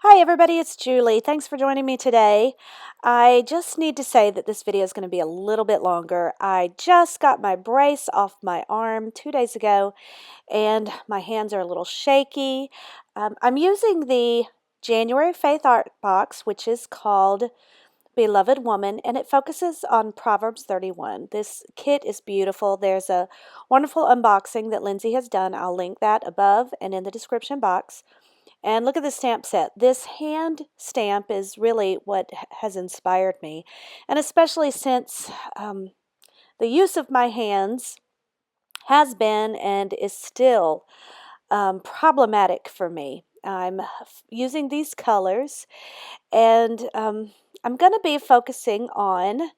Hi everybody, it's Julie. Thanks for joining me today. I just need to say that this video is going to be a little bit longer. I just got my brace off my arm 2 days ago and my hands are a little shaky. I'm using the January Faith Art Box, which is called Beloved Woman, and it focuses on Proverbs 31. This kit is beautiful. There's a wonderful unboxing that Lindsay has done. I'll link that above and in the description box. And look at the stamp set. This hand stamp is really what has inspired me. And especially since the use of my hands has been and is still problematic for me. I'm using these colors and I'm going to be focusing on,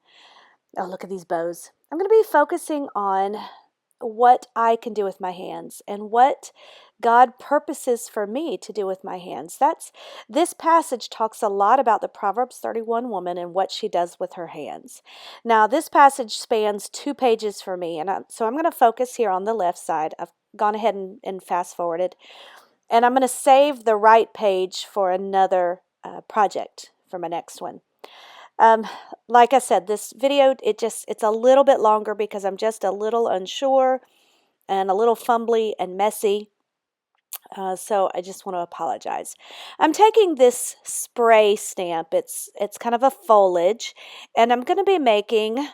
oh, look at these bows. I'm going to be focusing on what I can do with my hands and what God purposes for me to do with my hands. This passage talks a lot about the Proverbs 31 woman and what she does with her hands. Now, this passage spans 2 pages for me, and so I'm going to focus here on the left side. I've gone ahead and fast forwarded, and I'm going to save the right page for another project for my next one. Like I said, this video, it's a little bit longer because I'm just a little unsure and a little fumbly and messy. So I just want to apologize. I'm taking this spray stamp. It's kind of a foliage, and I'm going to be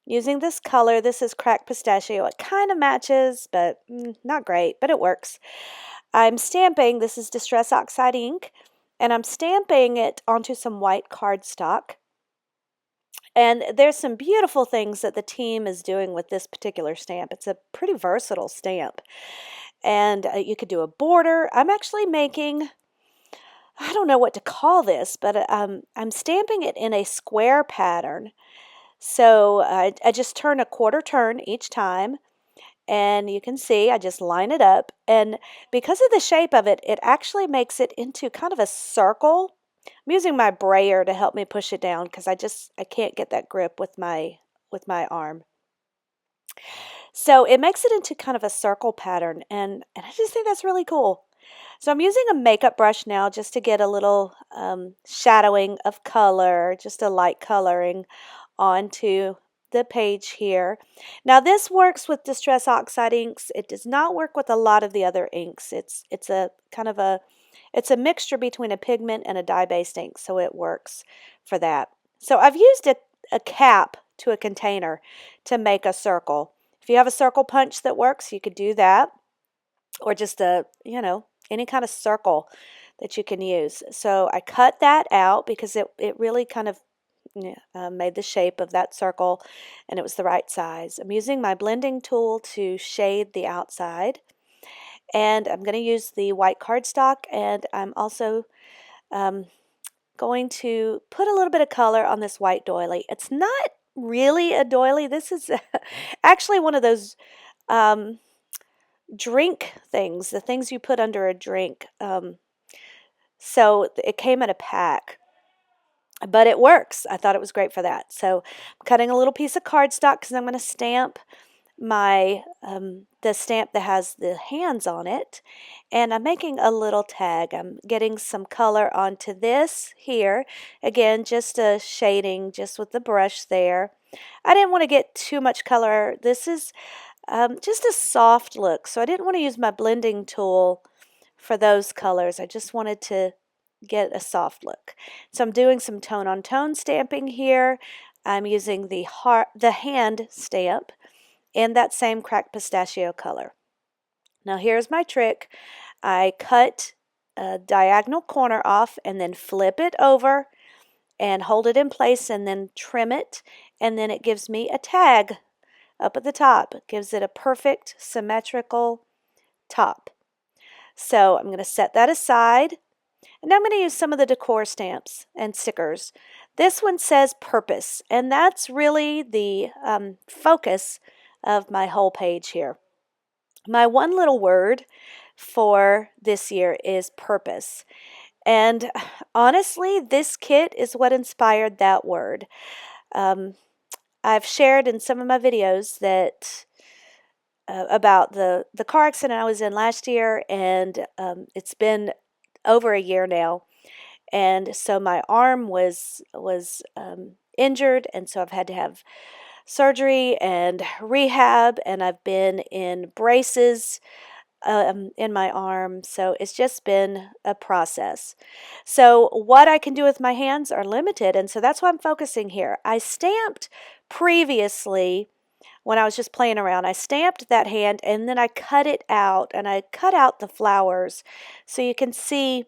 using this color. This is cracked pistachio. It kind of matches, but not great, but it works. I'm stamping, this is Distress Oxide ink, and I'm stamping it onto some white cardstock. And there's some beautiful things that the team is doing with this particular stamp. It's a pretty versatile stamp. And you could do a border. I'm actually making, I don't know what to call this, but I'm stamping it in a square pattern. So I just turn a quarter turn each time. And you can see I just line it up. And because of the shape of it, it actually makes it into kind of a circle. I'm using my brayer to help me push it down because I can't get that grip with my arm. So it makes it into kind of a circle pattern, and I just think that's really cool. So I'm using a makeup brush now just to get a little shadowing of color, just a light coloring onto the page here. Now this works with Distress Oxide inks. It does not work with a lot of the other inks. It's a kind of it's a mixture between a pigment and a dye-based ink, so it works for that. So I've used a cap to a container to make a circle. If you have a circle punch that works, you could do that, or just any kind of circle that you can use. So I cut that out because it really kind of made the shape of that circle, and it was the right size. I'm using my blending tool to shade the outside, and I'm going to use the white cardstock, and I'm also going to put a little bit of color on this white doily. It's not really a doily. This is actually one of those drink things, the things you put under a drink. So it came in a pack, but it works. I thought it was great for that. So I'm cutting a little piece of cardstock because I'm going to stamp my the stamp that has the hands on it, and I'm making a little tag. I'm getting some color onto this here. Again, just a shading just with the brush there. I didn't want to get too much color. This is just a soft look, so I didn't want to use my blending tool for those colors. I just wanted to get a soft look. So I'm doing some tone on tone stamping here. I'm using the hand stamp in that same cracked pistachio color. Now here's my trick. I cut a diagonal corner off and then flip it over and hold it in place and then trim it, and then it gives me a tag up at the top. It gives it a perfect symmetrical top. So I'm going to set that aside, and I'm going to use some of the decor stamps and stickers. This one says purpose, and that's really the focus of my whole page here. My one little word for this year is purpose. And honestly, this kit is what inspired that word. I've shared in some of my videos that about the car accident I was in last year, and it's been over a year now. And so my arm was injured, and so I've had to have surgery and rehab, and I've been in braces in my arm. So it's just been a process. So what I can do with my hands are limited, and so that's why I'm focusing here. I stamped previously when I was just playing around. I stamped that hand and then I cut it out, and I cut out the flowers so you can see.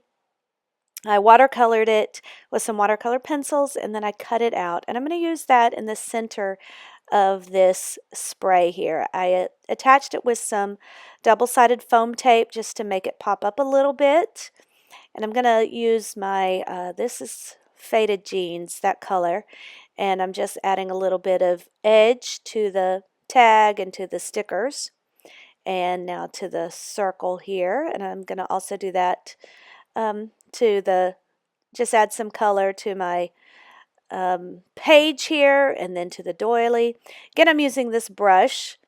I watercolored it with some watercolor pencils, and then I cut it out, and I'm going to use that in the center of this spray here. I attached it with some double-sided foam tape just to make it pop up a little bit. And I'm going to use my, this is Faded Jeans, that color. And I'm just adding a little bit of edge to the tag and to the stickers. And now to the circle here. And I'm going to also do that to the, just add some color to my page here, and then to the doily. Again, I'm using this brush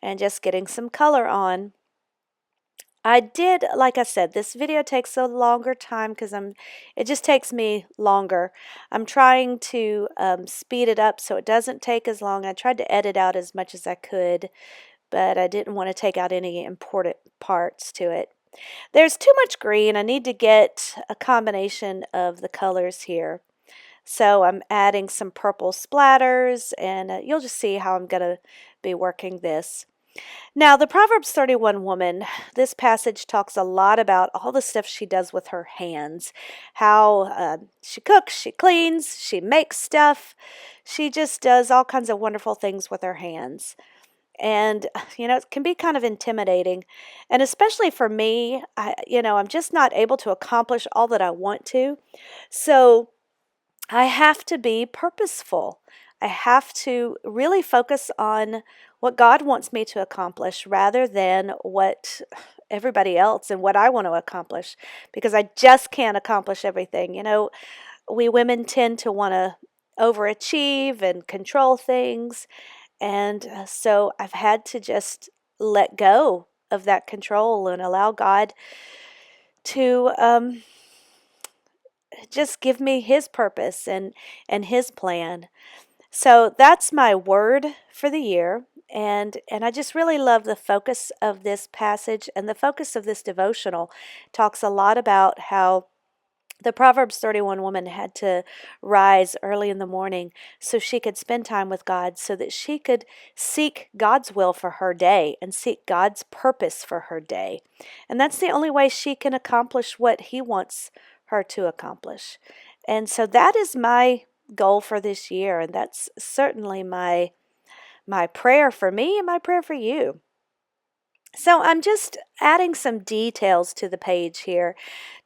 and just getting some color on. I did, like I said, this video takes a longer time because it just takes me longer. I'm trying to speed it up so it doesn't take as long. I tried to edit out as much as I could, but I didn't want to take out any important parts to it. There's too much green. I need to get a combination of the colors here. So I'm adding some purple splatters, and you'll just see how I'm going to be working this. Now, the Proverbs 31 woman, this passage talks a lot about all the stuff she does with her hands, how she cooks, she cleans, she makes stuff. She just does all kinds of wonderful things with her hands. And, it can be kind of intimidating. And especially for me, I'm just not able to accomplish all that I want to. So I have to be purposeful. I have to really focus on what God wants me to accomplish rather than what everybody else and what I want to accomplish, because I just can't accomplish everything. We women tend to want to overachieve and control things. And so I've had to just let go of that control and allow God to just give me His purpose and His plan. So that's my word for the year. And I just really love the focus of this passage, and the focus of this devotional talks a lot about how the Proverbs 31 woman had to rise early in the morning so she could spend time with God, so that she could seek God's will for her day and seek God's purpose for her day. And that's the only way she can accomplish what He wants her to accomplish. And so that is my goal for this year, and that's certainly my prayer for me and my prayer for you. So I'm just adding some details to the page here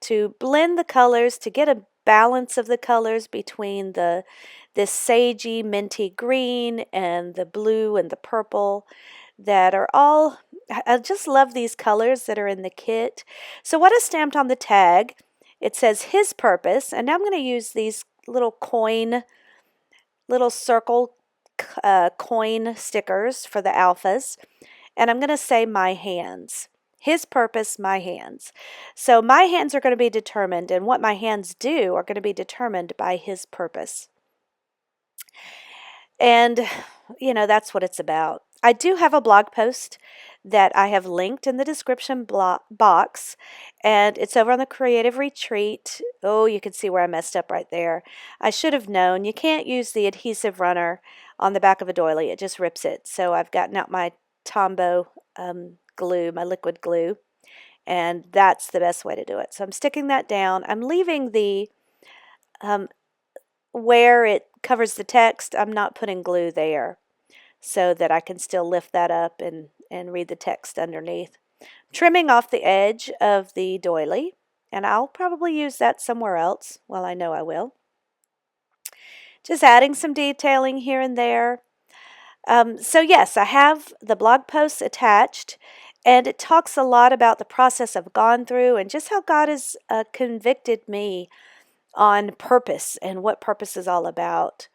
to blend the colors, to get a balance of the colors between this sagey minty green and the blue and the purple that are all, I just love these colors that are in the kit. So what is stamped on the tag, it says His purpose, and now I'm going to use these little circle coin stickers for the alphas. And I'm going to say my hands. His purpose, my hands. So my hands are going to be determined, and what my hands do are going to be determined by His purpose. And, that's what it's about. I do have a blog post that I have linked in the description box, and it's over on the Creative Retreat. Oh, you can see where I messed up right there. I should have known. You can't use the adhesive runner on the back of a doily. It just rips it. So I've gotten out my Tombow glue, my liquid glue, and that's the best way to do it. So I'm sticking that down. I'm leaving the where it covers the text, I'm not putting glue there so that I can still lift that up and read the text underneath. Trimming off the edge of the doily, and I'll probably use that somewhere else. Well, I know I will. Just adding some detailing here and there. So yes, I have the blog posts attached, and it talks a lot about the process I've gone through and just how God has convicted me on purpose and what purpose is all about.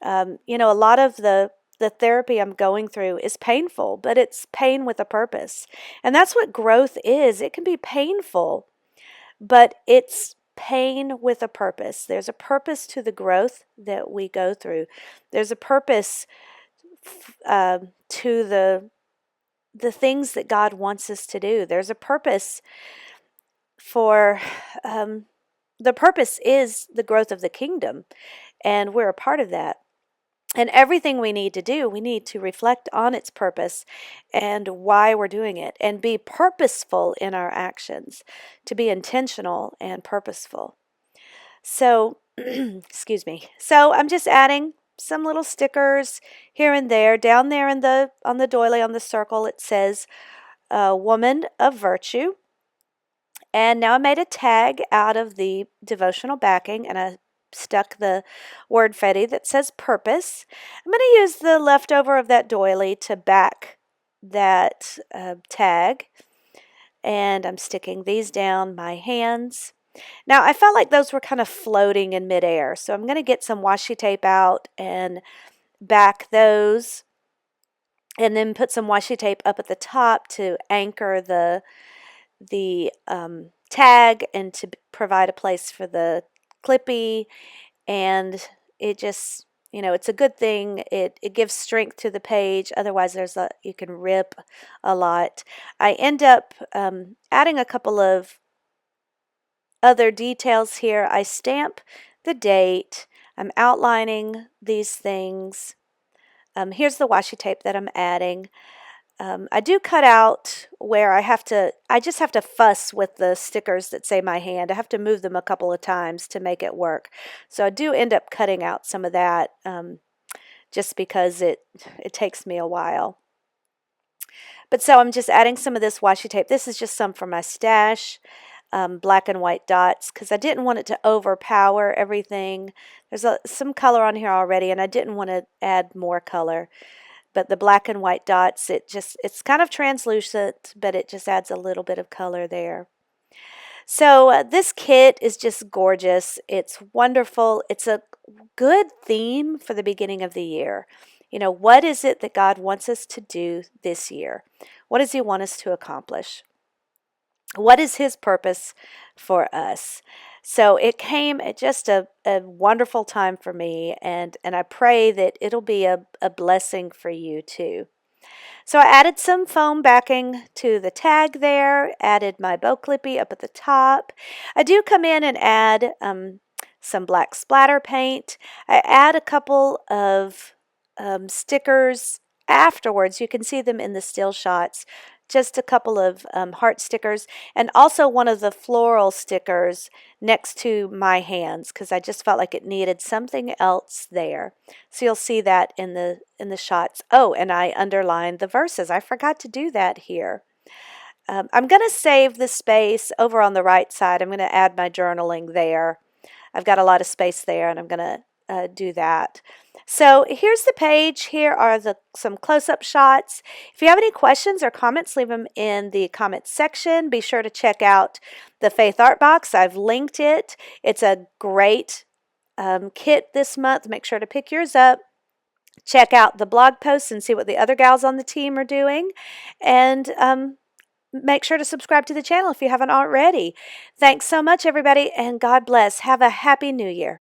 A lot of the therapy I'm going through is painful, but it's pain with a purpose. And that's what growth is. It can be painful, but it's pain with a purpose. There's a purpose to the growth that we go through. There's a purpose to the things that God wants us to do. There's a purpose for the purpose is the growth of the kingdom, and we're a part of that. And everything we need to do, we need to reflect on its purpose and why we're doing it, and be purposeful in our actions, to be intentional and purposeful. So, excuse me. So I'm just adding some little stickers here and there. Down there on the doily, on the circle, it says woman of virtue. And now I made a tag out of the devotional backing, and I stuck the word fetty that says purpose. I'm going to use the leftover of that doily to back that tag, and I'm sticking these down my hands. Now, I felt like those were kind of floating in midair, so I'm going to get some washi tape out and back those, and then put some washi tape up at the top to anchor the tag and to provide a place for the clippy. And it just, it's a good thing. It gives strength to the page. Otherwise, you can rip a lot. I end up adding a couple of other details here. I stamp the date. I'm outlining these things. Here's the washi tape that I'm adding. I do cut out where I just have to fuss with the stickers that say my hand. I have to move them a couple of times to make it work. So I do end up cutting out some of that just because it takes me a while. But so I'm just adding some of this washi tape. This is just some for my stash, black and white dots, because I didn't want it to overpower everything. There's some color on here already, and I didn't want to add more color. But the black and white dots, it's kind of translucent, but it just adds a little bit of color there. So this kit is just gorgeous. It's wonderful. It's a good theme for the beginning of the year. What is it that God wants us to do this year? What does He want us to accomplish? What is His purpose for us? So it came at just a wonderful time for me, and I pray that it'll be a blessing for you too. So I added some foam backing to the tag there, added my bow clippy up at the top. I do come in and add some black splatter paint. I add a couple of stickers afterwards. You can see them in the still shots. Just a couple of heart stickers, and also one of the floral stickers next to my hands, because I just felt like it needed something else there. So you'll see that in the shots. Oh, and I underlined the verses. I forgot to do that here. I'm going to save the space over on the right side. I'm going to add my journaling there. I've got a lot of space there, and I'm going to do that. So here's the page. Here are some close-up shots. If you have any questions or comments, leave them in the comments section. Be sure to check out the Faith Art Box. I've linked it. It's a great kit this month. Make sure to pick yours up. Check out the blog posts and see what the other gals on the team are doing. And make sure to subscribe to the channel if you haven't already. Thanks so much, everybody, and God bless. Have a happy new year.